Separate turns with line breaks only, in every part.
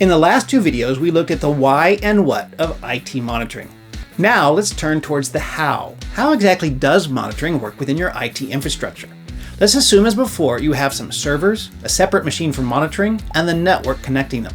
In the last two videos, we looked at the why and what of IT monitoring. Now let's turn towards the how. How exactly does monitoring work within your IT infrastructure? Let's assume, as before, you have some servers, a separate machine for monitoring, and the network connecting them.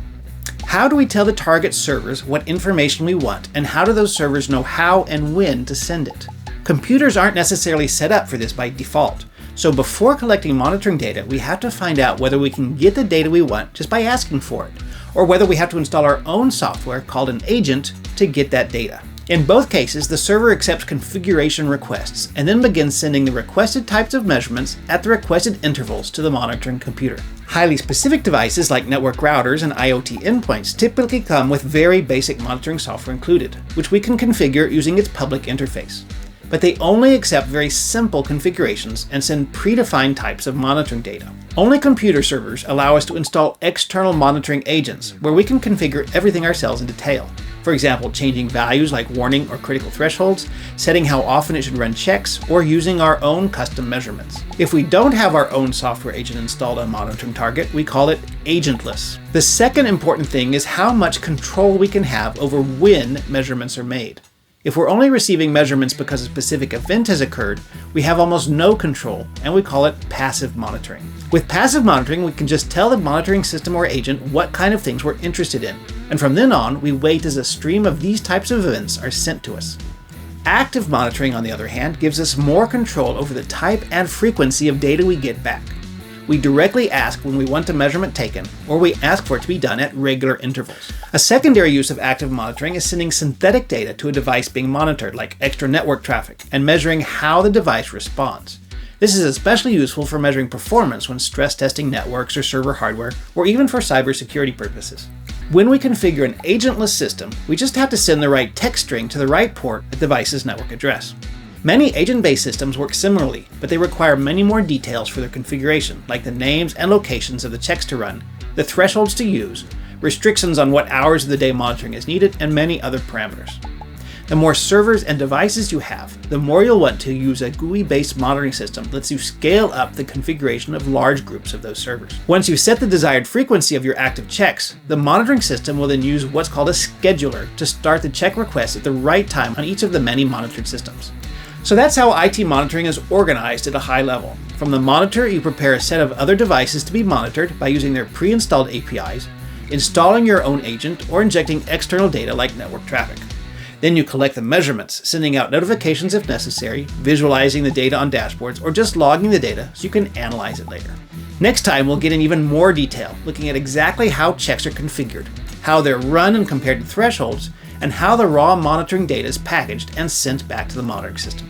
How do we tell the target servers what information we want, and how do those servers know how and when to send it? Computers aren't necessarily set up for this by default. So before collecting monitoring data, we have to find out whether we can get the data we want just by asking for it, or whether we have to install our own software called an agent to get that data. In both cases, the server accepts configuration requests and then begins sending the requested types of measurements at the requested intervals to the monitoring computer. Highly specific devices like network routers and IoT endpoints typically come with very basic monitoring software included, which we can configure using its public interface. But they only accept very simple configurations and send predefined types of monitoring data. Only computer servers allow us to install external monitoring agents where we can configure everything ourselves in detail. For example, changing values like warning or critical thresholds, setting how often it should run checks, or using our own custom measurements. If we don't have our own software agent installed on monitoring target, we call it agentless. The second important thing is how much control we can have over when measurements are made. If we're only receiving measurements because a specific event has occurred, we have almost no control, and we call it passive monitoring. With passive monitoring, we can just tell the monitoring system or agent what kind of things we're interested in, and from then on, we wait as a stream of these types of events are sent to us. Active monitoring, on the other hand, gives us more control over the type and frequency of data we get back. We directly ask when we want a measurement taken, or we ask for it to be done at regular intervals. A secondary use of active monitoring is sending synthetic data to a device being monitored, like extra network traffic, and measuring how the device responds. This is especially useful for measuring performance when stress testing networks or server hardware, or even for cybersecurity purposes. When we configure an agentless system, we just have to send the right text string to the right port at the device's network address. Many agent-based systems work similarly, but they require many more details for their configuration, like the names and locations of the checks to run, the thresholds to use, restrictions on what hours of the day monitoring is needed, and many other parameters. The more servers and devices you have, the more you'll want to use a GUI-based monitoring system that lets you scale up the configuration of large groups of those servers. Once you set the desired frequency of your active checks, the monitoring system will then use what's called a scheduler to start the check request at the right time on each of the many monitored systems. So that's how IT monitoring is organized at a high level. From the monitor, you prepare a set of other devices to be monitored by using their pre-installed APIs, installing your own agent, or injecting external data like network traffic. Then you collect the measurements, sending out notifications if necessary, visualizing the data on dashboards, or just logging the data so you can analyze it later. Next time, we'll get in even more detail, looking at exactly how checks are configured, how they're run and compared to thresholds, and how the raw monitoring data is packaged and sent back to the monitoring system.